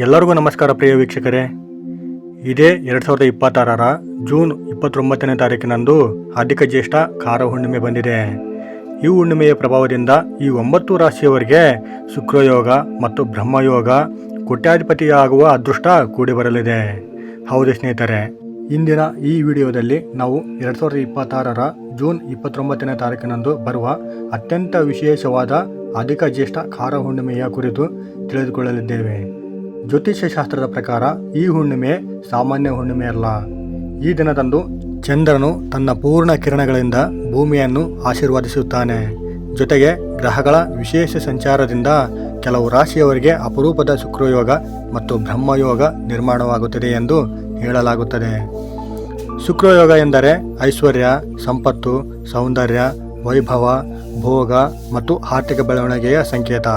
ಎಲ್ಲರಿಗೂ ನಮಸ್ಕಾರ ಪ್ರಿಯ ವೀಕ್ಷಕರೇ. ಇದೇ 2026ರ ಜೂನ್ 29ನೇ ತಾರೀಕಿನಂದು ಅಧಿಕ ಜ್ಯೇಷ್ಠ ಖಾರ ಹುಣ್ಣಿಮೆ ಬಂದಿದೆ. ಈ ಹುಣ್ಣಿಮೆಯ ಪ್ರಭಾವದಿಂದ ಈ 9 ರಾಶಿಯವರಿಗೆ ಶುಕ್ರಯೋಗ ಮತ್ತು ಬ್ರಹ್ಮಯೋಗ ಕೋಟ್ಯಾಧಿಪತಿಯಾಗುವ ಅದೃಷ್ಟ ಕೂಡಿ ಬರಲಿದೆ. ಹೌದು ಸ್ನೇಹಿತರೆ, ಇಂದಿನ ಈ ವಿಡಿಯೋದಲ್ಲಿ ನಾವು 2026ರ ಜೂನ್ 29ನೇ ತಾರೀಕಿನಂದು ಬರುವ ಅತ್ಯಂತ ವಿಶೇಷವಾದ ಅಧಿಕ ಜ್ಯೇಷ್ಠ ಖಾರ ಹುಣ್ಣಿಮೆಯ ಕುರಿತು ತಿಳಿದುಕೊಳ್ಳಲಿದ್ದೇವೆ. ಜ್ಯೋತಿಷ್ಯ ಶಾಸ್ತ್ರದ ಪ್ರಕಾರ ಈ ಹುಣ್ಣಿಮೆ ಸಾಮಾನ್ಯ ಹುಣ್ಣಿಮೆ ಅಲ್ಲ. ಈ ದಿನದಂದು ಚಂದ್ರನು ತನ್ನ ಪೂರ್ಣ ಕಿರಣಗಳಿಂದ ಭೂಮಿಯನ್ನು ಆಶೀರ್ವದಿಸುತ್ತಾನೆ. ಜೊತೆಗೆ ಗ್ರಹಗಳ ವಿಶೇಷ ಸಂಚಾರದಿಂದ ಕೆಲವು ರಾಶಿಯವರಿಗೆ ಅಪರೂಪದ ಶುಕ್ರಯೋಗ ಮತ್ತು ಬ್ರಹ್ಮಯೋಗ ನಿರ್ಮಾಣವಾಗುತ್ತದೆ ಎಂದು ಹೇಳಲಾಗುತ್ತದೆ. ಶುಕ್ರಯೋಗ ಎಂದರೆ ಐಶ್ವರ್ಯ, ಸಂಪತ್ತು, ಸೌಂದರ್ಯ, ವೈಭವ, ಭೋಗ ಮತ್ತು ಆರ್ಥಿಕ ಬೆಳವಣಿಗೆಯ ಸಂಕೇತ.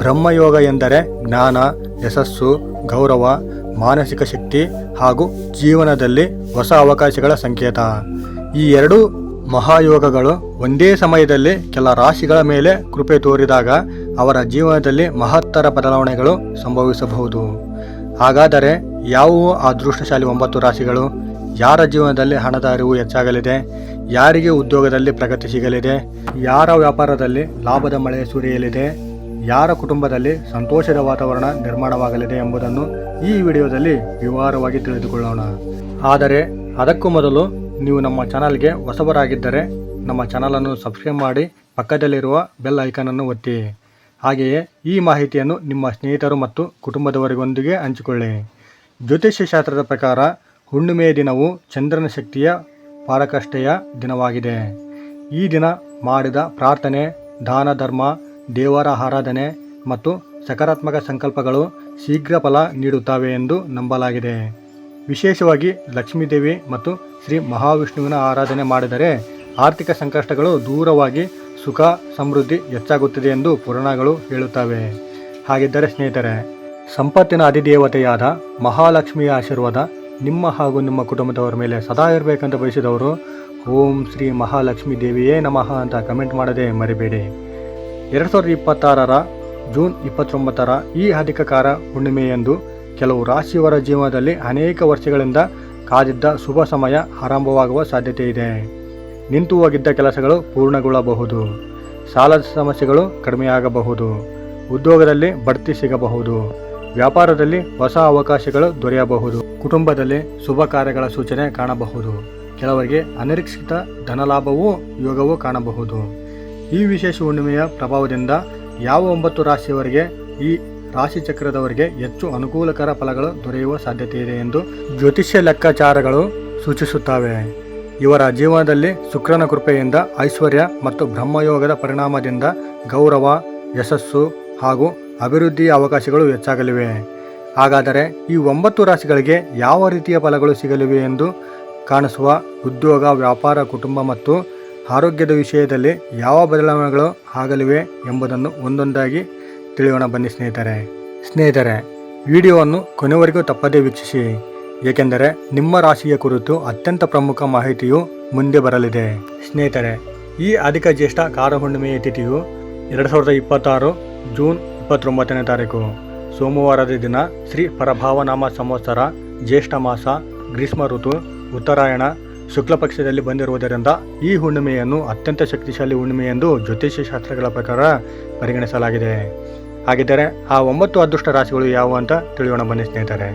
ಬ್ರಹ್ಮಯೋಗ ಎಂದರೆ ಜ್ಞಾನ, ಯಶಸ್ಸು, ಗೌರವ, ಮಾನಸಿಕ ಶಕ್ತಿ ಹಾಗೂ ಜೀವನದಲ್ಲಿ ಹೊಸ ಅವಕಾಶಗಳ ಸಂಕೇತ. ಈ ಎರಡೂ ಮಹಾಯೋಗಗಳು ಒಂದೇ ಸಮಯದಲ್ಲಿ ಕೆಲ ರಾಶಿಗಳ ಮೇಲೆ ಕೃಪೆ ತೋರಿದಾಗ ಅವರ ಜೀವನದಲ್ಲಿ ಮಹತ್ತರ ಬದಲಾವಣೆಗಳು ಸಂಭವಿಸಬಹುದು. ಹಾಗಾದರೆ ಯಾವುವು ಆ ಅದೃಷ್ಟಶಾಲಿ 9 ರಾಶಿಗಳು? ಯಾರ ಜೀವನದಲ್ಲಿ ಹಣದ ಅರಿವು ಹೆಚ್ಚಾಗಲಿದೆ? ಯಾರಿಗೆ ಉದ್ಯೋಗದಲ್ಲಿ ಪ್ರಗತಿ ಸಿಗಲಿದೆ? ಯಾರ ವ್ಯಾಪಾರದಲ್ಲಿ ಲಾಭದ ಮಳೆ ಸುರಿಯಲಿದೆ? ಯಾರ ಕುಟುಂಬದಲ್ಲಿ ಸಂತೋಷದ ವಾತಾವರಣ ನಿರ್ಮಾಣವಾಗಲಿದೆ ಎಂಬುದನ್ನು ಈ ವಿಡಿಯೋದಲ್ಲಿ ವಿವರವಾಗಿ ತಿಳಿದುಕೊಳ್ಳೋಣ. ಆದರೆ ಅದಕ್ಕೂ ಮೊದಲು ನೀವು ನಮ್ಮ ಚಾನಲ್ಗೆ ಹೊಸಬರಾಗಿದ್ದರೆ ನಮ್ಮ ಚಾನಲನ್ನು ಸಬ್ಸ್ಕ್ರೈಬ್ ಮಾಡಿ ಪಕ್ಕದಲ್ಲಿರುವ ಬೆಲ್ ಐಕಾನನ್ನು ಒತ್ತಿ. ಹಾಗೆಯೇ ಈ ಮಾಹಿತಿಯನ್ನು ನಿಮ್ಮ ಸ್ನೇಹಿತರು ಮತ್ತು ಕುಟುಂಬದವರಿಗೊಂದಿಗೆ ಹಂಚಿಕೊಳ್ಳಿ. ಜ್ಯೋತಿಷ್ಯ ಶಾಸ್ತ್ರದ ಪ್ರಕಾರ ಹುಣ್ಣಿಮೆಯ ದಿನವು ಚಂದ್ರನ ಶಕ್ತಿಯ ಪರಾಕಾಷ್ಠೆಯ ದಿನವಾಗಿದೆ. ಈ ದಿನ ಮಾಡಿದ ಪ್ರಾರ್ಥನೆ, ದಾನ ಧರ್ಮ, ದೇವರ ಆರಾಧನೆ ಮತ್ತು ಸಕಾರಾತ್ಮಕ ಸಂಕಲ್ಪಗಳು ಶೀಘ್ರ ಫಲ ನೀಡುತ್ತವೆ ಎಂದು ನಂಬಲಾಗಿದೆ. ವಿಶೇಷವಾಗಿ ಲಕ್ಷ್ಮೀದೇವಿ ಮತ್ತು ಶ್ರೀ ಮಹಾವಿಷ್ಣುವಿನ ಆರಾಧನೆ ಮಾಡಿದರೆ ಆರ್ಥಿಕ ಸಂಕಷ್ಟಗಳು ದೂರವಾಗಿ ಸುಖ ಸಮೃದ್ಧಿ ಹೆಚ್ಚಾಗುತ್ತದೆ ಎಂದು ಪುರಾಣಗಳು ಹೇಳುತ್ತವೆ. ಹಾಗಿದ್ದರೆ ಸ್ನೇಹಿತರೆ, ಸಂಪತ್ತಿನ ಅಧಿದೇವತೆಯಾದ ಮಹಾಲಕ್ಷ್ಮಿಯ ಆಶೀರ್ವಾದ ನಿಮ್ಮ ಹಾಗೂ ನಿಮ್ಮ ಕುಟುಂಬದವರ ಮೇಲೆ ಸದಾ ಇರಬೇಕಂತ ಬಯಸಿದವರು ಓಂ ಶ್ರೀ ಮಹಾಲಕ್ಷ್ಮೀ ದೇವಿಯೇ ನಮಃ ಅಂತ ಕಮೆಂಟ್ ಮಾಡದೆ ಮರಿಬೇಡಿ. 2026ರ ಜೂನ್ 29ರ ಈ ಅಧಿಕ ಖಾರ ಹುಣ್ಣಿಮೆಯಂದು ಕೆಲವು ರಾಶಿಯವರ ಜೀವನದಲ್ಲಿ ಅನೇಕ ವರ್ಷಗಳಿಂದ ಕಾದಿದ್ದ ಶುಭ ಸಮಯ ಆರಂಭವಾಗುವ ಸಾಧ್ಯತೆ ಇದೆ. ನಿಂತು ಹೋಗಿದ್ದ ಕೆಲಸಗಳು ಪೂರ್ಣಗೊಳ್ಳಬಹುದು. ಸಾಲದ ಸಮಸ್ಯೆಗಳು ಕಡಿಮೆಯಾಗಬಹುದು. ಉದ್ಯೋಗದಲ್ಲಿ ಬಡ್ತಿ ಸಿಗಬಹುದು. ವ್ಯಾಪಾರದಲ್ಲಿ ಹೊಸ ಅವಕಾಶಗಳು ದೊರೆಯಬಹುದು. ಕುಟುಂಬದಲ್ಲಿ ಶುಭ ಕಾರ್ಯಗಳ ಸೂಚನೆ ಕಾಣಬಹುದು. ಕೆಲವರಿಗೆ ಅನಿರೀಕ್ಷಿತ ಧನಲಾಭವೂ ಯೋಗವೂ ಕಾಣಬಹುದು. ಈ ವಿಶೇಷ ಹುಣ್ಣಿಮೆಯ ಪ್ರಭಾವದಿಂದ ಯಾವ 9 ರಾಶಿಯವರಿಗೆ ಈ ರಾಶಿ ಚಕ್ರದವರಿಗೆ ಹೆಚ್ಚು ಅನುಕೂಲಕರ ಫಲಗಳು ದೊರೆಯುವ ಸಾಧ್ಯತೆ ಇದೆ ಎಂದು ಜ್ಯೋತಿಷ್ಯ ಲೆಕ್ಕಾಚಾರಗಳು ಸೂಚಿಸುತ್ತವೆ. ಇವರ ಜೀವನದಲ್ಲಿ ಶುಕ್ರನ ಕೃಪೆಯಿಂದ ಐಶ್ವರ್ಯ ಮತ್ತು ಬ್ರಹ್ಮಯೋಗದ ಪರಿಣಾಮದಿಂದ ಗೌರವ, ಯಶಸ್ಸು ಹಾಗೂ ಅಭಿವೃದ್ಧಿಯ ಅವಕಾಶಗಳು ಹೆಚ್ಚಾಗಲಿವೆ. ಹಾಗಾದರೆ ಈ 9 ರಾಶಿಗಳಿಗೆ ಯಾವ ರೀತಿಯ ಫಲಗಳು ಸಿಗಲಿವೆ ಎಂದು ಕಾಣಿಸುವ ಉದ್ಯೋಗ, ವ್ಯಾಪಾರ, ಕುಟುಂಬ ಮತ್ತು ಆರೋಗ್ಯದ ವಿಷಯದಲ್ಲಿ ಯಾವ ಬದಲಾವಣೆಗಳು ಆಗಲಿವೆ ಎಂಬುದನ್ನು ಒಂದೊಂದಾಗಿ ತಿಳಿಯೋಣ ಬನ್ನಿ ಸ್ನೇಹಿತರೆ, ವಿಡಿಯೋವನ್ನು ಕೊನೆವರೆಗೂ ತಪ್ಪದೇ ವೀಕ್ಷಿಸಿ, ಏಕೆಂದರೆ ನಿಮ್ಮ ರಾಶಿಯ ಕುರಿತು ಅತ್ಯಂತ ಪ್ರಮುಖ ಮಾಹಿತಿಯು ಮುಂದೆ ಬರಲಿದೆ. ಸ್ನೇಹಿತರೆ, ಈ ಅಧಿಕ ಜ್ಯೇಷ್ಠ ಖಾರ ಹುಣ್ಣಿಮೆಯ ತಿಥಿಯು 2026 ಜೂನ್ 29ನೇ ತಾರೀಕು ಸೋಮವಾರದ ದಿನ. ಶ್ರೀ ಪರಭಾವನಾಮ ಸಂವತ್ಸರ, ಜ್ಯೇಷ್ಠ ಮಾಸ, ಗ್ರೀಷ್ಮ ಋತು, ಉತ್ತರಾಯಣ ಶುಕ್ಲ ಪಕ್ಷದಲ್ಲಿ ಬಂದಿರುವುದರಿಂದ ಈ ಹುಣ್ಣಿಮೆಯನ್ನು ಅತ್ಯಂತ ಶಕ್ತಿಶಾಲಿ ಹುಣ್ಣಿಮೆ ಎಂದು ಜ್ಯೋತಿಷ್ಯ ಶಾಸ್ತ್ರಗಳ ಪ್ರಕಾರ ಪರಿಗಣಿಸಲಾಗಿದೆ. ಹಾಗಿದ್ದರೆ ಆ 9 ಅದೃಷ್ಟ ರಾಶಿಗಳು ಯಾವುವು ಅಂತ ತಿಳಿಯೋಣ ಬನ್ನಿ ಸ್ನೇಹಿತರೆ.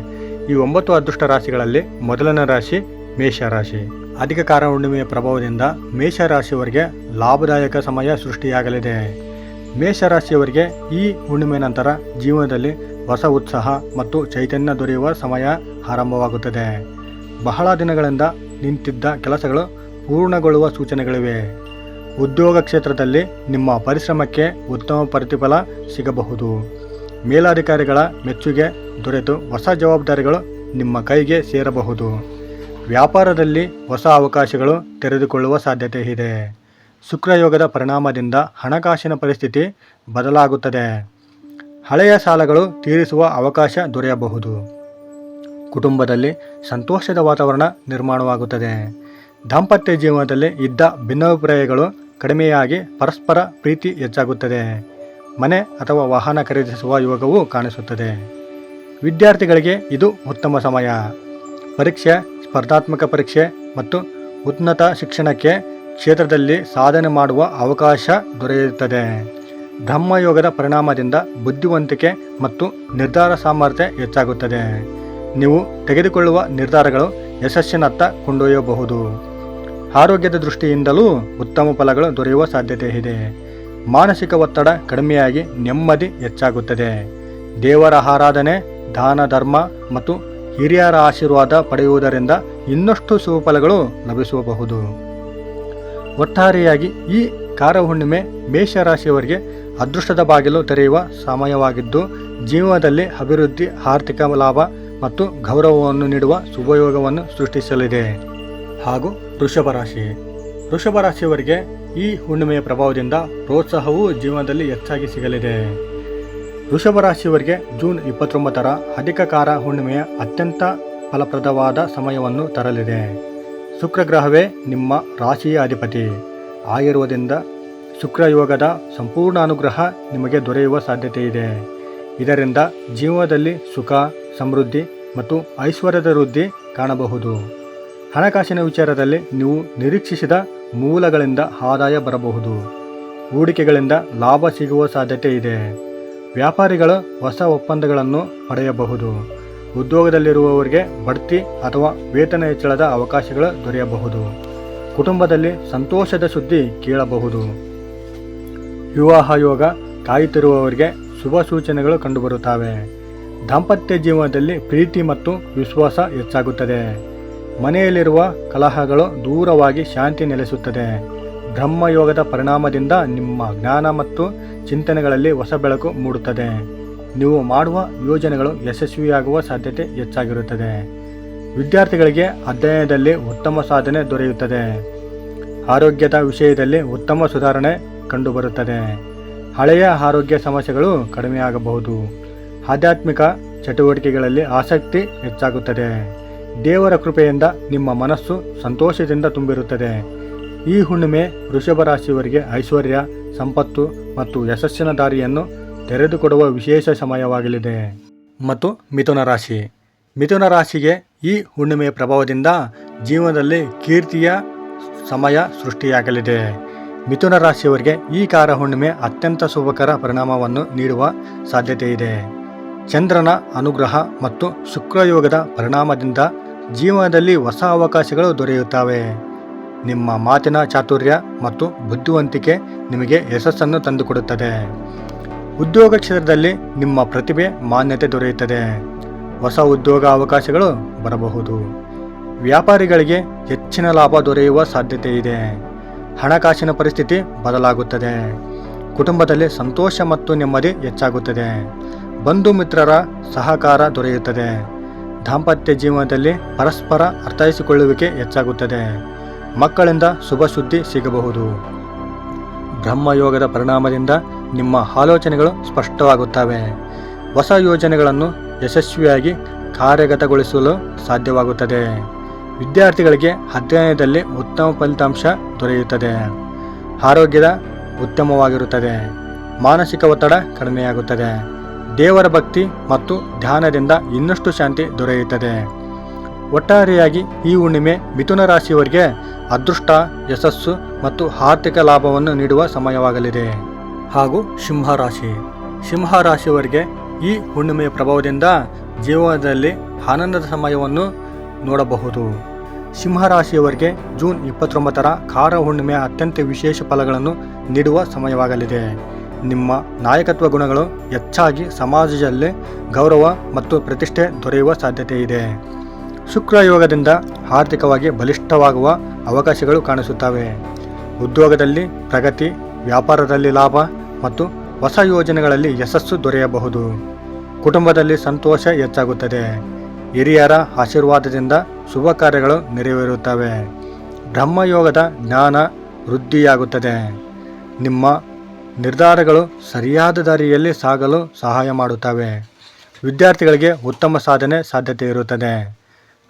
ಈ 9 ಅದೃಷ್ಟ ರಾಶಿಗಳಲ್ಲಿ ಮೊದಲನೇ ರಾಶಿ ಮೇಷರಾಶಿ. ಅಧಿಕ ಖಾರ ಹುಣ್ಣಿಮೆಯ ಪ್ರಭಾವದಿಂದ ಮೇಷರಾಶಿಯವರಿಗೆ ಲಾಭದಾಯಕ ಸಮಯ ಸೃಷ್ಟಿಯಾಗಲಿದೆ. ಮೇಷರಾಶಿಯವರಿಗೆ ಈ ಹುಣ್ಣಿಮೆ ನಂತರ ಜೀವನದಲ್ಲಿ ಹೊಸ ಉತ್ಸಾಹ ಮತ್ತು ಚೈತನ್ಯ ದೊರೆಯುವ ಸಮಯ ಆರಂಭವಾಗುತ್ತದೆ. ಬಹಳ ದಿನಗಳಿಂದ ನಿಂತಿದ್ದ ಕೆಲಸಗಳು ಪೂರ್ಣಗೊಳ್ಳುವ ಸೂಚನೆಗಳಿವೆ. ಉದ್ಯೋಗ ಕ್ಷೇತ್ರದಲ್ಲಿ ನಿಮ್ಮ ಪರಿಶ್ರಮಕ್ಕೆ ಉತ್ತಮ ಪ್ರತಿಫಲ ಸಿಗಬಹುದು. ಮೇಲಾಧಿಕಾರಿಗಳ ಮೆಚ್ಚುಗೆ ದೊರೆತು ಹೊಸ ಜವಾಬ್ದಾರಿಗಳು ನಿಮ್ಮ ಕೈಗೆ ಸೇರಬಹುದು. ವ್ಯಾಪಾರದಲ್ಲಿ ಹೊಸ ಅವಕಾಶಗಳು ತೆರೆದುಕೊಳ್ಳುವ ಸಾಧ್ಯತೆ ಇದೆ. ಶುಕ್ರಯೋಗದ ಪರಿಣಾಮದಿಂದ ಹಣಕಾಸಿನ ಪರಿಸ್ಥಿತಿ ಬದಲಾಗುತ್ತದೆ. ಹಳೆಯ ಸಾಲಗಳು ತೀರಿಸುವ ಅವಕಾಶ ದೊರೆಯಬಹುದು. ಕುಟುಂಬದಲ್ಲಿ ಸಂತೋಷದ ವಾತಾವರಣ ನಿರ್ಮಾಣವಾಗುತ್ತದೆ. ದಾಂಪತ್ಯ ಜೀವನದಲ್ಲಿ ಇದ್ದ ಭಿನ್ನಾಭಿಪ್ರಾಯಗಳು ಕಡಿಮೆಯಾಗಿ ಪರಸ್ಪರ ಪ್ರೀತಿ ಹೆಚ್ಚಾಗುತ್ತದೆ. ಮನೆ ಅಥವಾ ವಾಹನ ಖರೀದಿಸುವ ಯೋಗವೂ ಕಾಣಿಸುತ್ತದೆ. ವಿದ್ಯಾರ್ಥಿಗಳಿಗೆ ಇದು ಉತ್ತಮ ಸಮಯ. ಪರೀಕ್ಷೆ, ಸ್ಪರ್ಧಾತ್ಮಕ ಪರೀಕ್ಷೆ ಮತ್ತು ಉನ್ನತ ಶಿಕ್ಷಣಕ್ಕೆ ಕ್ಷೇತ್ರದಲ್ಲಿ ಸಾಧನೆ ಮಾಡುವ ಅವಕಾಶ ದೊರೆಯುತ್ತದೆ. ಬ್ರಹ್ಮಯೋಗದ ಪರಿಣಾಮದಿಂದ ಬುದ್ಧಿವಂತಿಕೆ ಮತ್ತು ನಿರ್ಧಾರ ಸಾಮರ್ಥ್ಯ ಹೆಚ್ಚಾಗುತ್ತದೆ. ನೀವು ತೆಗೆದುಕೊಳ್ಳುವ ನಿರ್ಧಾರಗಳು ಯಶಸ್ಸಿನತ್ತ ಕೊಂಡೊಯ್ಯಬಹುದು. ಆರೋಗ್ಯದ ದೃಷ್ಟಿಯಿಂದಲೂ ಉತ್ತಮ ಫಲಗಳು ದೊರೆಯುವ ಸಾಧ್ಯತೆ ಇದೆ. ಮಾನಸಿಕ ಒತ್ತಡ ಕಡಿಮೆಯಾಗಿ ನೆಮ್ಮದಿ ಹೆಚ್ಚಾಗುತ್ತದೆ. ದೇವರ ಆರಾಧನೆ, ದಾನ ಧರ್ಮ ಮತ್ತು ಹಿರಿಯರ ಆಶೀರ್ವಾದ ಪಡೆಯುವುದರಿಂದ ಇನ್ನಷ್ಟು ಶುಭಫಲಗಳು ಲಭಿಸಬಹುದು. ಒಟ್ಟಾರೆಯಾಗಿ ಈ ಕಾರಹುಣ್ಣಿಮೆ ಮೇಷರಾಶಿಯವರಿಗೆ ಅದೃಷ್ಟದ ಬಾಗಿಲು ತೆರೆಯುವ ಸಮಯವಾಗಿದ್ದು, ಜೀವನದಲ್ಲಿ ಅಭಿವೃದ್ಧಿ, ಆರ್ಥಿಕ ಲಾಭ ಮತ್ತು ಗೌರವವನ್ನು ನೀಡುವ ಶುಭಯೋಗವನ್ನು ಸೃಷ್ಟಿಸಲಿದೆ. ಹಾಗೂ ವೃಷಭ ರಾಶಿಯವರಿಗೆ ಈ ಹುಣ್ಣಿಮೆಯ ಪ್ರಭಾವದಿಂದ ಪ್ರೋತ್ಸಾಹವು ಜೀವನದಲ್ಲಿ ಹೆಚ್ಚಾಗಿ ಸಿಗಲಿದೆ. ವೃಷಭ ರಾಶಿಯವರಿಗೆ ಜೂನ್ 29ರ ಅಧಿಕ ಕಾರ ಹುಣ್ಣಿಮೆಯ ಅತ್ಯಂತ ಫಲಪ್ರದವಾದ ಸಮಯವನ್ನು ತರಲಿದೆ. ಶುಕ್ರಗ್ರಹವೇ ನಿಮ್ಮ ರಾಶಿಯ ಅಧಿಪತಿ ಆಗಿರುವುದರಿಂದ ಶುಕ್ರಯೋಗದ ಸಂಪೂರ್ಣ ಅನುಗ್ರಹ ನಿಮಗೆ ದೊರೆಯುವ ಸಾಧ್ಯತೆ ಇದೆ. ಇದರಿಂದ ಜೀವನದಲ್ಲಿ ಸುಖ, ಸಮೃದ್ಧಿ ಮತ್ತು ಐಶ್ವರ್ಯದ ವೃದ್ಧಿ ಕಾಣಬಹುದು. ಹಣಕಾಸಿನ ವಿಚಾರದಲ್ಲಿ ನೀವು ನಿರೀಕ್ಷಿಸಿದ ಮೂಲಗಳಿಂದ ಆದಾಯ ಬರಬಹುದು. ಹೂಡಿಕೆಗಳಿಂದ ಲಾಭ ಸಿಗುವ ಸಾಧ್ಯತೆ ಇದೆ. ವ್ಯಾಪಾರಿಗಳು ಹೊಸ ಒಪ್ಪಂದಗಳನ್ನು ಪಡೆಯಬಹುದು. ಉದ್ಯೋಗದಲ್ಲಿರುವವರಿಗೆ ಬಡ್ತಿ ಅಥವಾ ವೇತನ ಹೆಚ್ಚಳದ ಅವಕಾಶಗಳು ದೊರೆಯಬಹುದು. ಕುಟುಂಬದಲ್ಲಿ ಸಂತೋಷದ ಸುದ್ದಿ ಕೇಳಬಹುದು. ವಿವಾಹ ಯೋಗ ಕಾಯುತ್ತಿರುವವರಿಗೆ ಶುಭ ಸೂಚನೆಗಳು ಕಂಡುಬರುತ್ತವೆ. ದಾಂಪತ್ಯ ಜೀವನದಲ್ಲಿ ಪ್ರೀತಿ ಮತ್ತು ವಿಶ್ವಾಸ ಹೆಚ್ಚಾಗುತ್ತದೆ. ಮನೆಯಲ್ಲಿರುವ ಕಲಹಗಳು ದೂರವಾಗಿ ಶಾಂತಿ ನೆಲೆಸುತ್ತದೆ. ಬ್ರಹ್ಮಯೋಗದ ಪರಿಣಾಮದಿಂದ ನಿಮ್ಮ ಜ್ಞಾನ ಮತ್ತು ಚಿಂತನೆಗಳಲ್ಲಿ ಹೊಸ ಬೆಳಕು ಮೂಡುತ್ತದೆ. ನೀವು ಮಾಡುವ ಯೋಜನೆಗಳು ಯಶಸ್ವಿಯಾಗುವ ಸಾಧ್ಯತೆ ಹೆಚ್ಚಾಗಿರುತ್ತದೆ. ವಿದ್ಯಾರ್ಥಿಗಳಿಗೆ ಅಧ್ಯಯನದಲ್ಲಿ ಉತ್ತಮ ಸಾಧನೆ ದೊರೆಯುತ್ತದೆ. ಆರೋಗ್ಯದ ವಿಷಯದಲ್ಲಿ ಉತ್ತಮ ಸುಧಾರಣೆ ಕಂಡುಬರುತ್ತದೆ. ಹಳೆಯ ಆರೋಗ್ಯ ಸಮಸ್ಯೆಗಳು ಕಡಿಮೆಯಾಗಬಹುದು. ಆಧ್ಯಾತ್ಮಿಕ ಚಟುವಟಿಕೆಗಳಲ್ಲಿ ಆಸಕ್ತಿ ಹೆಚ್ಚಾಗುತ್ತದೆ. ದೇವರ ಕೃಪೆಯಿಂದ ನಿಮ್ಮ ಮನಸ್ಸು ಸಂತೋಷದಿಂದ ತುಂಬಿರುತ್ತದೆ. ಈ ಹುಣ್ಣಿಮೆ ವೃಷಭ ರಾಶಿಯವರಿಗೆ ಐಶ್ವರ್ಯ, ಸಂಪತ್ತು ಮತ್ತು ಯಶಸ್ಸಿನ ದಾರಿಯನ್ನು ತೆರೆದುಕೊಡುವ ವಿಶೇಷ ಸಮಯವಾಗಲಿದೆ. ಮತ್ತು ಮಿಥುನ ರಾಶಿಗೆ ಈ ಹುಣ್ಣಿಮೆಯ ಪ್ರಭಾವದಿಂದ ಜೀವನದಲ್ಲಿ ಕೀರ್ತಿಯ ಸಮಯ ಸೃಷ್ಟಿಯಾಗಲಿದೆ. ಮಿಥುನ ರಾಶಿಯವರಿಗೆ ಈ ಕಾರ ಹುಣ್ಣಿಮೆ ಅತ್ಯಂತ ಶುಭಕರ ಪರಿಣಾಮವನ್ನು ನೀಡುವ ಸಾಧ್ಯತೆ ಇದೆ. ಚಂದ್ರನ ಅನುಗ್ರಹ ಮತ್ತು ಶುಕ್ರಯೋಗದ ಪರಿಣಾಮದಿಂದ ಜೀವನದಲ್ಲಿ ಹೊಸ ಅವಕಾಶಗಳು ದೊರೆಯುತ್ತವೆ. ನಿಮ್ಮ ಮಾತಿನ ಚಾತುರ್ಯ ಮತ್ತು ಬುದ್ಧಿವಂತಿಕೆ ನಿಮಗೆ ಯಶಸ್ಸನ್ನು ತಂದುಕೊಡುತ್ತದೆ. ಉದ್ಯೋಗ ಕ್ಷೇತ್ರದಲ್ಲಿ ನಿಮ್ಮ ಪ್ರತಿಭೆ ಮಾನ್ಯತೆ ದೊರೆಯುತ್ತದೆ. ಹೊಸ ಉದ್ಯೋಗ ಅವಕಾಶಗಳು ಬರಬಹುದು. ವ್ಯಾಪಾರಿಗಳಿಗೆ ಹೆಚ್ಚಿನ ಲಾಭ ದೊರೆಯುವ ಸಾಧ್ಯತೆ ಇದೆ. ಹಣಕಾಸಿನ ಪರಿಸ್ಥಿತಿ ಬದಲಾಗುತ್ತದೆ. ಕುಟುಂಬದಲ್ಲಿ ಸಂತೋಷ ಮತ್ತು ನೆಮ್ಮದಿ ಹೆಚ್ಚಾಗುತ್ತದೆ. ಬಂಧು ಮಿತ್ರರ ಸಹಕಾರ ದೊರೆಯುತ್ತದೆ. ದಾಂಪತ್ಯ ಜೀವನದಲ್ಲಿ ಪರಸ್ಪರ ಅರ್ಥೈಸಿಕೊಳ್ಳುವಿಕೆ ಹೆಚ್ಚಾಗುತ್ತದೆ. ಮಕ್ಕಳಿಂದ ಶುಭ ಸುದ್ದಿ ಸಿಗಬಹುದು. ಬ್ರಹ್ಮಯೋಗದ ಪರಿಣಾಮದಿಂದ ನಿಮ್ಮ ಆಲೋಚನೆಗಳು ಸ್ಪಷ್ಟವಾಗುತ್ತವೆ. ಹೊಸ ಯೋಜನೆಗಳನ್ನು ಯಶಸ್ವಿಯಾಗಿ ಕಾರ್ಯಗತಗೊಳಿಸಲು ಸಾಧ್ಯವಾಗುತ್ತದೆ. ವಿದ್ಯಾರ್ಥಿಗಳಿಗೆ ಅಧ್ಯಯನದಲ್ಲಿ ಉತ್ತಮ ಫಲಿತಾಂಶ ದೊರೆಯುತ್ತದೆ. ಆರೋಗ್ಯದ ಉತ್ತಮವಾಗಿರುತ್ತದೆ. ಮಾನಸಿಕ ಒತ್ತಡ ಕಡಿಮೆಯಾಗುತ್ತದೆ. ದೇವರ ಭಕ್ತಿ ಮತ್ತು ಧ್ಯಾನದಿಂದ ಇನ್ನಷ್ಟು ಶಾಂತಿ ದೊರೆಯುತ್ತದೆ. ಒಟ್ಟಾರೆಯಾಗಿ ಈ ಹುಣ್ಣಿಮೆ ಮಿಥುನ ರಾಶಿಯವರಿಗೆ ಅದೃಷ್ಟ, ಯಶಸ್ಸು ಮತ್ತು ಆರ್ಥಿಕ ಲಾಭವನ್ನು ನೀಡುವ ಸಮಯವಾಗಲಿದೆ. ಹಾಗೂ ಸಿಂಹ ರಾಶಿಯವರಿಗೆ ಈ ಹುಣ್ಣಿಮೆಯ ಪ್ರಭಾವದಿಂದ ಜೀವನದಲ್ಲಿ ಆನಂದದ ಸಮಯವನ್ನು ನೋಡಬಹುದು. ಸಿಂಹರಾಶಿಯವರಿಗೆ ಜೂನ್ 29ರ ಕಾರ ಹುಣ್ಣಿಮೆಯ ಅತ್ಯಂತ ವಿಶೇಷ ಫಲಗಳನ್ನು ನೀಡುವ ಸಮಯವಾಗಲಿದೆ. ನಿಮ್ಮ ನಾಯಕತ್ವ ಗುಣಗಳು ಹೆಚ್ಚಾಗಿ ಸಮಾಜದಲ್ಲಿ ಗೌರವ ಮತ್ತು ಪ್ರತಿಷ್ಠೆ ದೊರೆಯುವ ಸಾಧ್ಯತೆ ಇದೆ. ಶುಕ್ರಯೋಗದಿಂದ ಆರ್ಥಿಕವಾಗಿ ಬಲಿಷ್ಠವಾಗುವ ಅವಕಾಶಗಳು ಕಾಣಿಸುತ್ತವೆ. ಉದ್ಯೋಗದಲ್ಲಿ ಪ್ರಗತಿ, ವ್ಯಾಪಾರದಲ್ಲಿ ಲಾಭ ಮತ್ತು ಹೊಸ ಯೋಜನೆಗಳಲ್ಲಿ ಯಶಸ್ಸು ದೊರೆಯಬಹುದು. ಕುಟುಂಬದಲ್ಲಿ ಸಂತೋಷ ಹೆಚ್ಚಾಗುತ್ತದೆ. ಹಿರಿಯರ ಆಶೀರ್ವಾದದಿಂದ ಶುಭ ಕಾರ್ಯಗಳು ನೆರವೇರುತ್ತವೆ. ಬ್ರಹ್ಮಯೋಗದ ಜ್ಞಾನ ವೃದ್ಧಿಯಾಗುತ್ತದೆ. ನಿಮ್ಮ ನಿರ್ಧಾರಗಳು ಸರಿಯಾದ ದಾರಿಯಲ್ಲಿ ಸಾಗಲು ಸಹಾಯ ಮಾಡುತ್ತವೆ. ವಿದ್ಯಾರ್ಥಿಗಳಿಗೆ ಉತ್ತಮ ಸಾಧ್ಯತೆ ಇರುತ್ತದೆ.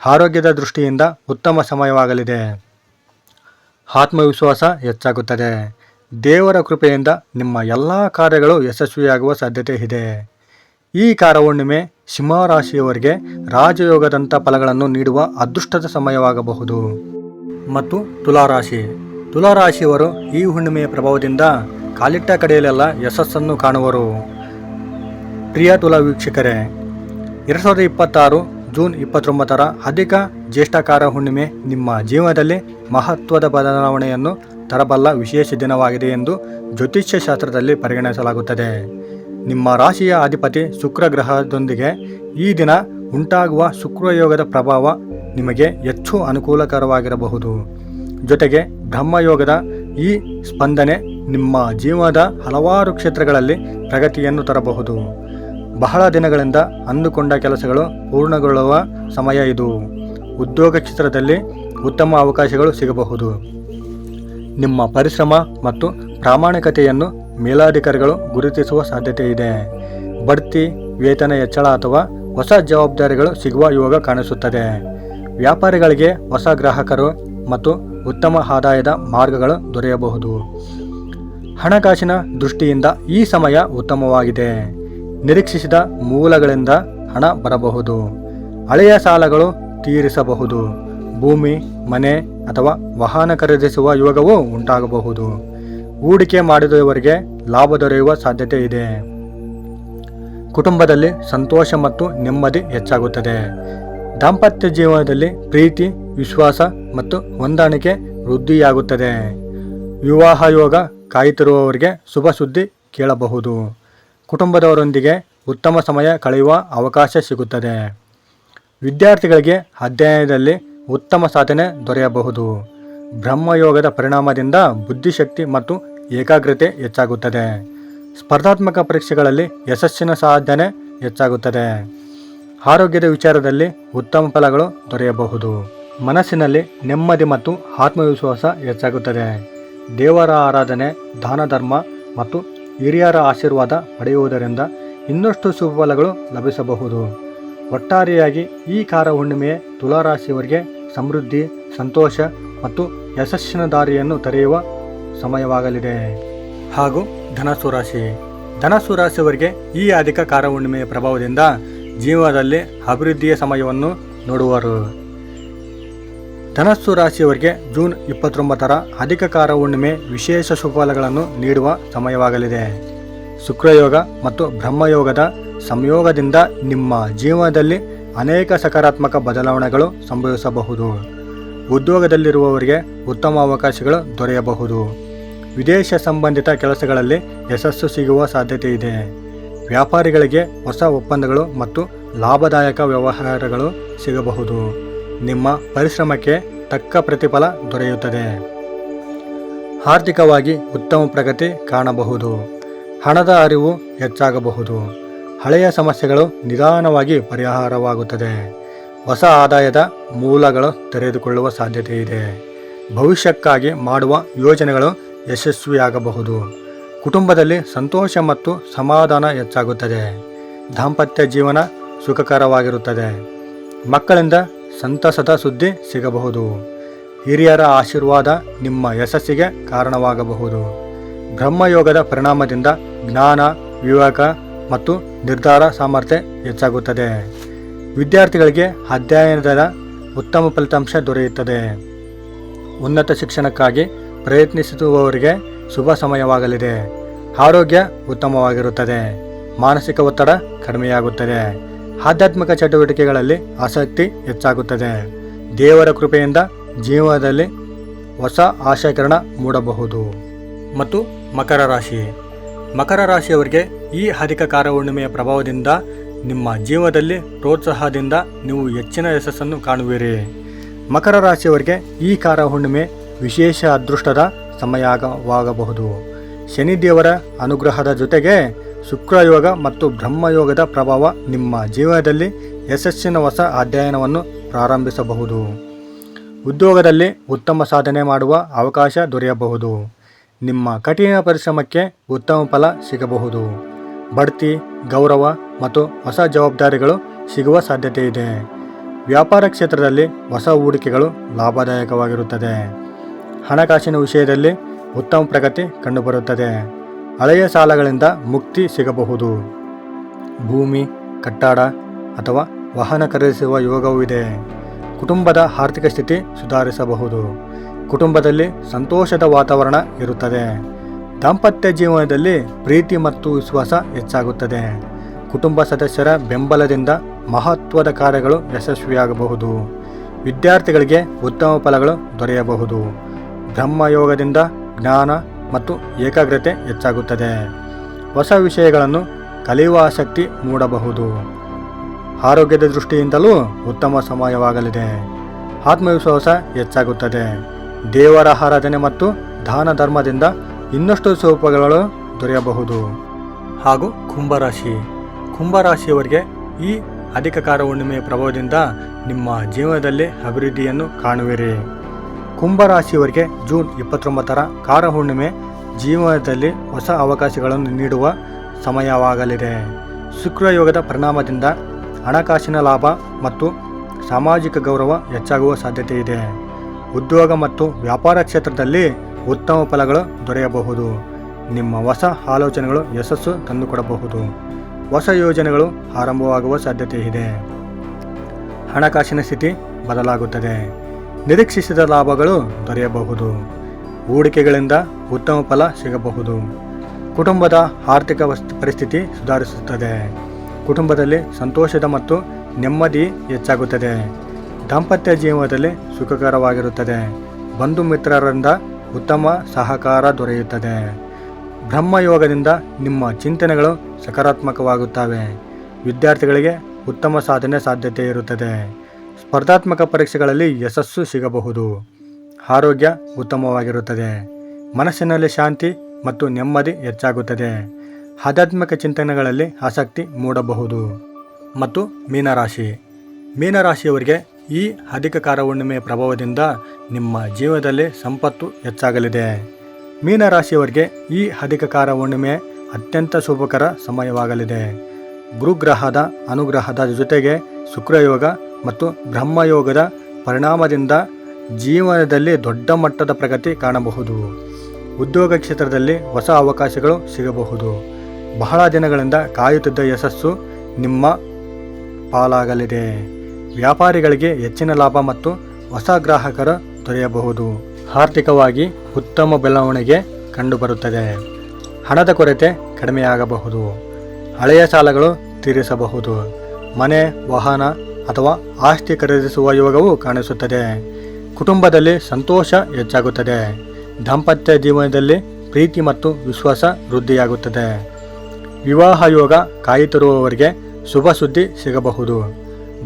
ಆರೋಗ್ಯದ ದೃಷ್ಟಿಯಿಂದ ಉತ್ತಮ ಸಮಯವಾಗಲಿದೆ. ಆತ್ಮವಿಶ್ವಾಸ ಹೆಚ್ಚಾಗುತ್ತದೆ. ದೇವರ ಕೃಪೆಯಿಂದ ನಿಮ್ಮ ಎಲ್ಲ ಕಾರ್ಯಗಳು ಯಶಸ್ವಿಯಾಗುವ ಸಾಧ್ಯತೆ ಇದೆ. ಈ ಕಾರಹುಣ್ಣಿಮೆ ಸಿಂಹರಾಶಿಯವರಿಗೆ ರಾಜಯೋಗದಂಥ ಫಲಗಳನ್ನು ನೀಡುವ ಅದೃಷ್ಟದ ಸಮಯವಾಗಬಹುದು. ಮತ್ತು ತುಲಾರಾಶಿಯವರು ಈ ಹುಣ್ಣಿಮೆಯ ಪ್ರಭಾವದಿಂದ ಕಾಲಿಟ್ಟ ಕಡೆಯಲ್ಲೆಲ್ಲ ಯಶಸ್ಸನ್ನು ಕಾಣುವರು. ಪ್ರಿಯ ತುಲಾ ವೀಕ್ಷಕರೇ, 2026 ಜೂನ್ 29 ಅಧಿಕ ಜ್ಯೇಷ್ಠಕಾರ ಹುಣ್ಣಿಮೆ ನಿಮ್ಮ ಜೀವನದಲ್ಲಿ ಮಹತ್ವದ ಬದಲಾವಣೆಯನ್ನು ತರಬಲ್ಲ ವಿಶೇಷ ದಿನವಾಗಿದೆ ಎಂದು ಜ್ಯೋತಿಷ್ಯ ಶಾಸ್ತ್ರದಲ್ಲಿ ಪರಿಗಣಿಸಲಾಗುತ್ತದೆ. ನಿಮ್ಮ ರಾಶಿಯ ಅಧಿಪತಿ ಶುಕ್ರ ಗ್ರಹದೊಂದಿಗೆ ಈ ದಿನ ಉಂಟಾಗುವ ಶುಕ್ರಯೋಗದ ಪ್ರಭಾವ ನಿಮಗೆ ಹೆಚ್ಚು ಅನುಕೂಲಕರವಾಗಿರಬಹುದು. ಜೊತೆಗೆ ಬ್ರಹ್ಮಯೋಗದ ಈ ಸ್ಪಂದನೆ ನಿಮ್ಮ ಜೀವನದ ಹಲವಾರು ಕ್ಷೇತ್ರಗಳಲ್ಲಿ ಪ್ರಗತಿಯನ್ನು ತರಬಹುದು. ಬಹಳ ದಿನಗಳಿಂದ ಅಂದುಕೊಂಡ ಕೆಲಸಗಳು ಪೂರ್ಣಗೊಳ್ಳುವ ಸಮಯ ಇದು. ಉದ್ಯೋಗ ಕ್ಷೇತ್ರದಲ್ಲಿ ಉತ್ತಮ ಅವಕಾಶಗಳು ಸಿಗಬಹುದು. ನಿಮ್ಮ ಪರಿಶ್ರಮ ಮತ್ತು ಪ್ರಾಮಾಣಿಕತೆಯನ್ನು ಮೇಲಾಧಿಕಾರಿಗಳು ಗುರುತಿಸುವ ಸಾಧ್ಯತೆ ಇದೆ. ಬಡ್ತಿ, ವೇತನ ಹೆಚ್ಚಳ ಅಥವಾ ಹೊಸ ಜವಾಬ್ದಾರಿಗಳು ಸಿಗುವ ಯೋಗ ಕಾಣಿಸುತ್ತದೆ. ವ್ಯಾಪಾರಿಗಳಿಗೆ ಹೊಸ ಗ್ರಾಹಕರು ಮತ್ತು ಉತ್ತಮ ಆದಾಯದ ಮಾರ್ಗಗಳು ದೊರೆಯಬಹುದು. ಹಣಕಾಸಿನ ದೃಷ್ಟಿಯಿಂದ ಈ ಸಮಯ ಉತ್ತಮವಾಗಿದೆ. ನಿರೀಕ್ಷಿಸಿದ ಮೂಲಗಳಿಂದ ಹಣ ಬರಬಹುದು. ಹಳೆಯ ಸಾಲಗಳು ತೀರಿಸಬಹುದು. ಭೂಮಿ, ಮನೆ ಅಥವಾ ವಾಹನ ಖರೀದಿಸುವ ಯೋಗವೂ ಉಂಟಾಗಬಹುದು. ಹೂಡಿಕೆ ಮಾಡಿದವರಿಗೆ ಲಾಭ ದೊರೆಯುವ ಸಾಧ್ಯತೆ ಇದೆ. ಕುಟುಂಬದಲ್ಲಿ ಸಂತೋಷ ಮತ್ತು ನೆಮ್ಮದಿ ಹೆಚ್ಚಾಗುತ್ತದೆ. ದಾಂಪತ್ಯ ಜೀವನದಲ್ಲಿ ಪ್ರೀತಿ, ವಿಶ್ವಾಸ ಮತ್ತು ಹೊಂದಾಣಿಕೆ ವೃದ್ಧಿಯಾಗುತ್ತದೆ. ವಿವಾಹ ಯೋಗ ಕಾಯುತ್ತಿರುವವರಿಗೆ ಶುಭ ಸುದ್ದಿ ಕೇಳಬಹುದು. ಕುಟುಂಬದವರೊಂದಿಗೆ ಉತ್ತಮ ಸಮಯ ಕಳೆಯುವ ಅವಕಾಶ ಸಿಗುತ್ತದೆ. ವಿದ್ಯಾರ್ಥಿಗಳಿಗೆ ಅಧ್ಯಯನದಲ್ಲಿ ಉತ್ತಮ ಸಾಧನೆ ದೊರೆಯಬಹುದು. ಬ್ರಹ್ಮಯೋಗದ ಪರಿಣಾಮದಿಂದ ಬುದ್ಧಿಶಕ್ತಿ ಮತ್ತು ಏಕಾಗ್ರತೆ ಹೆಚ್ಚಾಗುತ್ತದೆ. ಸ್ಪರ್ಧಾತ್ಮಕ ಪರೀಕ್ಷೆಗಳಲ್ಲಿ ಯಶಸ್ಸಿನ ಸಾಧನೆ ಹೆಚ್ಚಾಗುತ್ತದೆ. ಆರೋಗ್ಯದ ವಿಚಾರದಲ್ಲಿ ಉತ್ತಮ ಫಲಗಳು ದೊರೆಯಬಹುದು. ಮನಸ್ಸಿನಲ್ಲಿ ನೆಮ್ಮದಿ ಮತ್ತು ಆತ್ಮವಿಶ್ವಾಸ ಹೆಚ್ಚಾಗುತ್ತದೆ. ದೇವರ ಆರಾಧನೆ, ದಾನ ಧರ್ಮ ಮತ್ತು ಹಿರಿಯರ ಆಶೀರ್ವಾದ ಪಡೆಯುವುದರಿಂದ ಇನ್ನಷ್ಟು ಶುಭ ಫಲಗಳು ಲಭಿಸಬಹುದು. ಒಟ್ಟಾರೆಯಾಗಿ ಈ ಕಾರಹುಣ್ಣಿಮೆ ತುಲಾರಾಶಿಯವರಿಗೆ ಸಮೃದ್ಧಿ, ಸಂತೋಷ ಮತ್ತು ಯಶಸ್ಸಿನ ದಾರಿಯನ್ನು ತೆರೆಯುವ ಸಮಯವಾಗಲಿದೆ. ಹಾಗೂ ಧನಸ್ಸು ರಾಶಿಯವರಿಗೆ ಈ ಅಧಿಕ ಕಾರಹುಣ್ಣಿಮೆಯ ಪ್ರಭಾವದಿಂದ ಜೀವನದಲ್ಲಿ ಅಭಿವೃದ್ಧಿಯ ಸಮಯವನ್ನು ನೋಡುವರು. ಧನಸ್ಸು ರಾಶಿಯವರಿಗೆ ಜೂನ್ 29 ಅಧಿಕ ಕಾರಹುಣ್ಣಿಮೆ ವಿಶೇಷ ಶುಭಫಲಗಳನ್ನು ನೀಡುವ ಸಮಯವಾಗಲಿದೆ. ಶುಕ್ರಯೋಗ ಮತ್ತು ಬ್ರಹ್ಮಯೋಗದ ಸಂಯೋಗದಿಂದ ನಿಮ್ಮ ಜೀವನದಲ್ಲಿ ಅನೇಕ ಸಕಾರಾತ್ಮಕ ಬದಲಾವಣೆಗಳು ಸಂಭವಿಸಬಹುದು. ಉದ್ಯೋಗದಲ್ಲಿರುವವರಿಗೆ ಉತ್ತಮ ಅವಕಾಶಗಳು ದೊರೆಯಬಹುದು. ವಿದೇಶ ಸಂಬಂಧಿತ ಕೆಲಸಗಳಲ್ಲಿ ಯಶಸ್ಸು ಸಿಗುವ ಸಾಧ್ಯತೆ ಇದೆ. ವ್ಯಾಪಾರಿಗಳಿಗೆ ಹೊಸ ಒಪ್ಪಂದಗಳು ಮತ್ತು ಲಾಭದಾಯಕ ವ್ಯವಹಾರಗಳು ಸಿಗಬಹುದು. ನಿಮ್ಮ ಪರಿಶ್ರಮಕ್ಕೆ ತಕ್ಕ ಪ್ರತಿಫಲ ದೊರೆಯುತ್ತದೆ. ಆರ್ಥಿಕವಾಗಿ ಉತ್ತಮ ಪ್ರಗತಿ ಕಾಣಬಹುದು. ಹಣದ ಅರಿವು ಹೆಚ್ಚಾಗಬಹುದು. ಹಳೆಯ ಸಮಸ್ಯೆಗಳು ನಿಧಾನವಾಗಿ ಪರಿಹಾರವಾಗುತ್ತದೆ. ಹೊಸ ಆದಾಯದ ಮೂಲಗಳು ತೆರೆದುಕೊಳ್ಳುವ ಸಾಧ್ಯತೆ ಇದೆ. ಭವಿಷ್ಯಕ್ಕಾಗಿ ಮಾಡುವ ಯೋಜನೆಗಳು ಯಶಸ್ವಿಯಾಗಬಹುದು. ಕುಟುಂಬದಲ್ಲಿ ಸಂತೋಷ ಮತ್ತು ಸಮಾಧಾನ ಹೆಚ್ಚಾಗುತ್ತದೆ. ದಾಂಪತ್ಯ ಜೀವನ ಸುಖಕರವಾಗಿರುತ್ತದೆ. ಮಕ್ಕಳಿಂದ ಸಂತಸದ ಸುದ್ದಿ ಸಿಗಬಹುದು. ಹಿರಿಯರ ಆಶೀರ್ವಾದ ನಿಮ್ಮ ಯಶಸ್ಸಿಗೆ ಕಾರಣವಾಗಬಹುದು. ಬ್ರಹ್ಮಯೋಗದ ಪರಿಣಾಮದಿಂದ ಜ್ಞಾನ, ವಿವೇಕ ಮತ್ತು ನಿರ್ಧಾರ ಸಾಮರ್ಥ್ಯ ಹೆಚ್ಚಾಗುತ್ತದೆ. ವಿದ್ಯಾರ್ಥಿಗಳಿಗೆ ಅಧ್ಯಯನದ ಉತ್ತಮ ಫಲಿತಾಂಶ ದೊರೆಯುತ್ತದೆ. ಉನ್ನತ ಶಿಕ್ಷಣಕ್ಕಾಗಿ ಪ್ರಯತ್ನಿಸುವವರಿಗೆ ಶುಭ ಸಮಯವಾಗಲಿದೆ. ಆರೋಗ್ಯ ಉತ್ತಮವಾಗಿರುತ್ತದೆ. ಮಾನಸಿಕ ಒತ್ತಡ ಕಡಿಮೆಯಾಗುತ್ತದೆ. ಆಧ್ಯಾತ್ಮಿಕ ಚಟುವಟಿಕೆಗಳಲ್ಲಿ ಆಸಕ್ತಿ ಹೆಚ್ಚಾಗುತ್ತದೆ. ದೇವರ ಕೃಪೆಯಿಂದ ಜೀವನದಲ್ಲಿ ಹೊಸ ಆಶಾಕಿರಣ ಮೂಡಬಹುದು. ಮತ್ತು ಮಕರ ರಾಶಿಯವರಿಗೆ ಈ ಅಧಿಕ ಕಾರಹುಣ್ಣಿಮೆಯ ಪ್ರಭಾವದಿಂದ ನಿಮ್ಮ ಜೀವನದಲ್ಲಿ ಪ್ರೋತ್ಸಾಹದಿಂದ ನೀವು ಹೆಚ್ಚಿನ ಯಶಸ್ಸನ್ನು ಕಾಣುವಿರಿ. ಮಕರ ರಾಶಿಯವರಿಗೆ ಈ ಕಾರಹುಣ್ಣಿಮೆ ವಿಶೇಷ ಅದೃಷ್ಟದ ಸಮಯವಾಗಬಹುದು. ಶನಿದೇವರ ಅನುಗ್ರಹದ ಜೊತೆಗೆ ಶುಕ್ರಯೋಗ ಮತ್ತು ಬ್ರಹ್ಮಯೋಗದ ಪ್ರಭಾವ ನಿಮ್ಮ ಜೀವನದಲ್ಲಿ ಯಶಸ್ಸಿನ ಹೊಸ ಅಧ್ಯಯನವನ್ನು ಪ್ರಾರಂಭಿಸಬಹುದು. ಉದ್ಯೋಗದಲ್ಲಿ ಉತ್ತಮ ಸಾಧನೆ ಮಾಡುವ ಅವಕಾಶ ದೊರೆಯಬಹುದು. ನಿಮ್ಮ ಕಠಿಣ ಪರಿಶ್ರಮಕ್ಕೆ ಉತ್ತಮ ಫಲ ಸಿಗಬಹುದು. ಬಡ್ತಿ, ಗೌರವ ಮತ್ತು ಹೊಸ ಜವಾಬ್ದಾರಿಗಳು ಸಿಗುವ ಸಾಧ್ಯತೆ ಇದೆ. ವ್ಯಾಪಾರ ಕ್ಷೇತ್ರದಲ್ಲಿ ಹೊಸ ಹೂಡಿಕೆಗಳು ಲಾಭದಾಯಕವಾಗಿರುತ್ತದೆ. ಹಣಕಾಸಿನ ವಿಷಯದಲ್ಲಿ ಉತ್ತಮ ಪ್ರಗತಿ ಕಂಡುಬರುತ್ತದೆ. ಹಳೆಯ ಸಾಲಗಳಿಂದ ಮುಕ್ತಿ ಸಿಗಬಹುದು. ಭೂಮಿ, ಕಟ್ಟಡ ಅಥವಾ ವಾಹನ ಖರೀದಿಸುವ ಯೋಗವೂ ಇದೆ. ಕುಟುಂಬದ ಆರ್ಥಿಕ ಸ್ಥಿತಿ ಸುಧಾರಿಸಬಹುದು. ಕುಟುಂಬದಲ್ಲಿ ಸಂತೋಷದ ವಾತಾವರಣ ಇರುತ್ತದೆ. ದಾಂಪತ್ಯ ಜೀವನದಲ್ಲಿ ಪ್ರೀತಿ ಮತ್ತು ವಿಶ್ವಾಸ ಹೆಚ್ಚಾಗುತ್ತದೆ. ಕುಟುಂಬ ಸದಸ್ಯರ ಬೆಂಬಲದಿಂದ ಮಹತ್ವದ ಕಾರ್ಯಗಳು ಯಶಸ್ವಿಯಾಗಬಹುದು. ವಿದ್ಯಾರ್ಥಿಗಳಿಗೆ ಉತ್ತಮ ಫಲಗಳು ದೊರೆಯಬಹುದು. ಬ್ರಹ್ಮಯೋಗದಿಂದ ಜ್ಞಾನ ಮತ್ತು ಏಕಾಗ್ರತೆ ಹೆಚ್ಚಾಗುತ್ತದೆ. ಹೊಸ ವಿಷಯಗಳನ್ನು ಕಲಿಯುವ ಆಸಕ್ತಿ ಮೂಡಬಹುದು. ಆರೋಗ್ಯದ ದೃಷ್ಟಿಯಿಂದಲೂ ಉತ್ತಮ ಸಮಯವಾಗಲಿದೆ. ಆತ್ಮವಿಶ್ವಾಸ ಹೆಚ್ಚಾಗುತ್ತದೆ. ದೇವರ ಆರಾಧನೆ ಮತ್ತು ದಾನ ಧರ್ಮದಿಂದ ಇನ್ನಷ್ಟು ಶುಭಗಳು ದೊರೆಯಬಹುದು. ಹಾಗೂ ಕುಂಭರಾಶಿಯವರಿಗೆ ಈ ಅಧಿಕ ಕಾರ ಹುಣ್ಣಿಮೆಯ ಪ್ರಭಾವದಿಂದ ನಿಮ್ಮ ಜೀವನದಲ್ಲಿ ಅಭಿವೃದ್ಧಿಯನ್ನು ಕಾಣುವಿರಿ. ಕುಂಭರಾಶಿಯವರಿಗೆ ಜೂನ್ 29ರ ಕಾರ ಹುಣ್ಣಿಮೆ ಜೀವನದಲ್ಲಿ ಹೊಸ ಅವಕಾಶಗಳನ್ನು ನೀಡುವ ಸಮಯವಾಗಲಿದೆ. ಶುಕ್ರಯೋಗದ ಪರಿಣಾಮದಿಂದ ಹಣಕಾಸಿನ ಲಾಭ ಮತ್ತು ಸಾಮಾಜಿಕ ಗೌರವ ಹೆಚ್ಚಾಗುವ ಸಾಧ್ಯತೆ ಇದೆ. ಉದ್ಯೋಗ ಮತ್ತು ವ್ಯಾಪಾರ ಕ್ಷೇತ್ರದಲ್ಲಿ ಉತ್ತಮ ಫಲಗಳು ದೊರೆಯಬಹುದು. ನಿಮ್ಮ ಹೊಸ ಆಲೋಚನೆಗಳು ಯಶಸ್ಸು ತಂದುಕೊಡಬಹುದು. ಹೊಸ ಯೋಜನೆಗಳು ಆರಂಭವಾಗುವ ಸಾಧ್ಯತೆ ಇದೆ. ಹಣಕಾಸಿನ ಸ್ಥಿತಿ ಬದಲಾಗುತ್ತದೆ. ನಿರೀಕ್ಷಿಸಿದ ಲಾಭಗಳು ದೊರೆಯಬಹುದು. ಹೂಡಿಕೆಗಳಿಂದ ಉತ್ತಮ ಫಲ ಸಿಗಬಹುದು. ಕುಟುಂಬದ ಆರ್ಥಿಕ ಪರಿಸ್ಥಿತಿ ಸುಧಾರಿಸುತ್ತದೆ. ಕುಟುಂಬದಲ್ಲಿ ಸಂತೋಷದ ಮತ್ತು ನೆಮ್ಮದಿ ಹೆಚ್ಚಾಗುತ್ತದೆ. ದಾಂಪತ್ಯ ಜೀವನದಲ್ಲಿ ಸುಖಕರವಾಗಿರುತ್ತದೆ. ಬಂಧು ಮಿತ್ರರಿಂದ ಉತ್ತಮ ಸಹಕಾರ ದೊರೆಯುತ್ತದೆ. ಬ್ರಹ್ಮಯೋಗದಿಂದ ನಿಮ್ಮ ಚಿಂತನೆಗಳು ಸಕಾರಾತ್ಮಕವಾಗುತ್ತವೆ. ವಿದ್ಯಾರ್ಥಿಗಳಿಗೆ ಉತ್ತಮ ಸಾಧನೆ ಸಾಧ್ಯತೆ ಇರುತ್ತದೆ. ಸ್ಪರ್ಧಾತ್ಮಕ ಪರೀಕ್ಷೆಗಳಲ್ಲಿ ಯಶಸ್ಸು ಸಿಗಬಹುದು. ಆರೋಗ್ಯ ಉತ್ತಮವಾಗಿರುತ್ತದೆ. ಮನಸ್ಸಿನಲ್ಲಿ ಶಾಂತಿ ಮತ್ತು ನೆಮ್ಮದಿ ಹೆಚ್ಚಾಗುತ್ತದೆ. ಆಧ್ಯಾತ್ಮಿಕ ಚಿಂತನೆಗಳಲ್ಲಿ ಆಸಕ್ತಿ ಮೂಡಬಹುದು. ಮತ್ತು ಮೀನರಾಶಿಯವರಿಗೆ ಈ ಅಧಿಕ ಕಾರ ಹುಣ್ಣಿಮೆಯ ಪ್ರಭಾವದಿಂದ ನಿಮ್ಮ ಜೀವನದಲ್ಲಿ ಸಂಪತ್ತು ಹೆಚ್ಚಾಗಲಿದೆ. ಮೀನರಾಶಿಯವರಿಗೆ ಈ ಅಧಿಕ ಕಾರ ಹುಣ್ಣಿಮೆ ಅತ್ಯಂತ ಶುಭಕರ ಸಮಯವಾಗಲಿದೆ. ಗುರುಗ್ರಹದ ಅನುಗ್ರಹದ ಜೊತೆಗೆ ಶುಕ್ರಯೋಗ ಮತ್ತು ಬ್ರಹ್ಮಯೋಗದ ಪರಿಣಾಮದಿಂದ ಜೀವನದಲ್ಲಿ ದೊಡ್ಡ ಮಟ್ಟದ ಪ್ರಗತಿ ಕಾಣಬಹುದು. ಉದ್ಯೋಗ ಕ್ಷೇತ್ರದಲ್ಲಿ ಹೊಸ ಅವಕಾಶಗಳು ಸಿಗಬಹುದು. ಬಹಳ ದಿನಗಳಿಂದ ಕಾಯುತ್ತಿದ್ದ ಯಶಸ್ಸು ನಿಮ್ಮ ಪಾಲಾಗಲಿದೆ. ವ್ಯಾಪಾರಿಗಳಿಗೆ ಹೆಚ್ಚಿನ ಲಾಭ ಮತ್ತು ಹೊಸ ಗ್ರಾಹಕರು ದೊರೆಯಬಹುದು. ಆರ್ಥಿಕವಾಗಿ ಉತ್ತಮ ಬೆಳವಣಿಗೆ ಕಂಡುಬರುತ್ತದೆ. ಹಣದ ಕೊರತೆ ಕಡಿಮೆಯಾಗಬಹುದು. ಹಳೆಯ ಸಾಲಗಳು ತೀರಿಸಬಹುದು. ಮನೆ, ವಾಹನ ಅಥವಾ ಆಸ್ತಿ ಖರೀದಿಸುವ ಯೋಗವು ಕಾಣಿಸುತ್ತದೆ. ಕುಟುಂಬದಲ್ಲಿ ಸಂತೋಷ ಹೆಚ್ಚಾಗುತ್ತದೆ. ದಾಂಪತ್ಯ ಜೀವನದಲ್ಲಿ ಪ್ರೀತಿ ಮತ್ತು ವಿಶ್ವಾಸ ವೃದ್ಧಿಯಾಗುತ್ತದೆ. ವಿವಾಹ ಯೋಗ ಕಾಯುತ್ತಿರುವವರಿಗೆ ಶುಭ ಸುದ್ದಿ ಸಿಗಬಹುದು.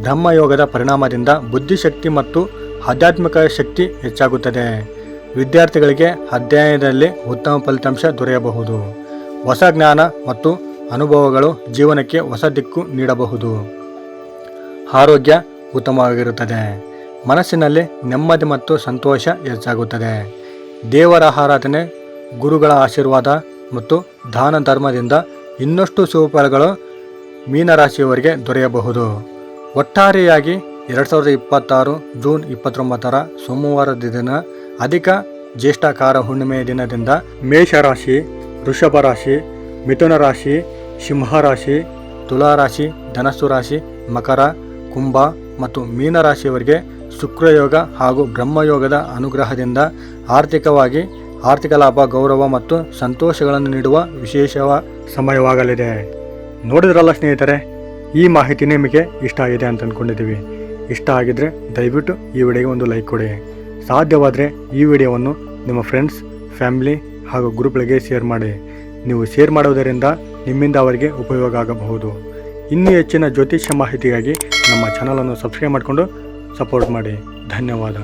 ಬ್ರಹ್ಮಯೋಗದ ಪರಿಣಾಮದಿಂದ ಬುದ್ಧಿಶಕ್ತಿ ಮತ್ತು ಆಧ್ಯಾತ್ಮಿಕ ಶಕ್ತಿ ಹೆಚ್ಚಾಗುತ್ತದೆ. ವಿದ್ಯಾರ್ಥಿಗಳಿಗೆ ಅಧ್ಯಯನದಲ್ಲಿ ಉತ್ತಮ ಫಲಿತಾಂಶ ದೊರೆಯಬಹುದು. ಹೊಸ ಜ್ಞಾನ ಮತ್ತು ಅನುಭವಗಳು ಜೀವನಕ್ಕೆ ಹೊಸ ದಿಕ್ಕು ನೀಡಬಹುದು. ಆರೋಗ್ಯ ಉತ್ತಮವಾಗಿರುತ್ತದೆ. ಮನಸ್ಸಿನಲ್ಲಿ ನೆಮ್ಮದಿ ಮತ್ತು ಸಂತೋಷ ಹೆಚ್ಚಾಗುತ್ತದೆ. ದೇವರ ಆರಾಧನೆ, ಗುರುಗಳ ಆಶೀರ್ವಾದ ಮತ್ತು ದಾನ ಧರ್ಮದಿಂದ ಇನ್ನಷ್ಟು ಶುಭಫಲಗಳು ಮೀನರಾಶಿಯವರಿಗೆ ದೊರೆಯಬಹುದು. ಒಟ್ಟಾರೆಯಾಗಿ 2026 ಜೂನ್ 29ರ ಸೋಮವಾರದ ದಿನ ಅಧಿಕ ಜ್ಯೇಷ್ಠ ಕಾರ ಹುಣ್ಣಿಮೆಯ ದಿನದಿಂದ ಮೇಷರಾಶಿ, ವೃಷಭ ರಾಶಿ, ಮಿಥುನ ರಾಶಿ, ಸಿಂಹರಾಶಿ, ತುಲಾರಾಶಿ, ಧನಸ್ಸು ರಾಶಿ, ಮಕರ, ಕುಂಭ ಮತ್ತು ಮೀನರಾಶಿಯವರಿಗೆ ಶುಕ್ರಯೋಗ ಹಾಗೂ ಬ್ರಹ್ಮಯೋಗದ ಅನುಗ್ರಹದಿಂದ ಆರ್ಥಿಕ ಲಾಭ, ಗೌರವ ಮತ್ತು ಸಂತೋಷಗಳನ್ನು ನೀಡುವ ವಿಶೇಷ ಸಮಯವಾಗಲಿದೆ. ನೋಡಿದ್ರಲ್ಲ ಸ್ನೇಹಿತರೆ, ಈ ಮಾಹಿತಿ ನಿಮಗೆ ಇಷ್ಟ ಆಗಿದೆ ಅಂತ ಅಂದ್ಕೊಂಡಿದ್ದೀವಿ. ಇಷ್ಟ ಆಗಿದ್ರೆ ದಯವಿಟ್ಟು ಈ ವಿಡಿಯೋಗೆ ಒಂದು ಲೈಕ್ ಕೊಡಿ. ಸಾಧ್ಯವಾದರೆ ಈ ವಿಡಿಯೋವನ್ನು ನಿಮ್ಮ ಫ್ರೆಂಡ್ಸ್, ಫ್ಯಾಮಿಲಿ ಹಾಗೂ ಗ್ರೂಪ್ಗಳಿಗೆ ಶೇರ್ ಮಾಡಿ. ನೀವು ಶೇರ್ ಮಾಡುವುದರಿಂದ ನಿಮ್ಮಿಂದ ಅವರಿಗೆ ಉಪಯೋಗ ಆಗಬಹುದು. ಇನ್ನೂ ಹೆಚ್ಚಿನ ಜ್ಯೋತಿಷ್ಯ ಮಾಹಿತಿಗಾಗಿ ನಮ್ಮ ಚಾನಲನ್ನು ಸಬ್ಸ್ಕ್ರೈಬ್ ಮಾಡಿಕೊಂಡು ಸಪೋರ್ಟ್ ಮಾಡಿ. ಧನ್ಯವಾದ.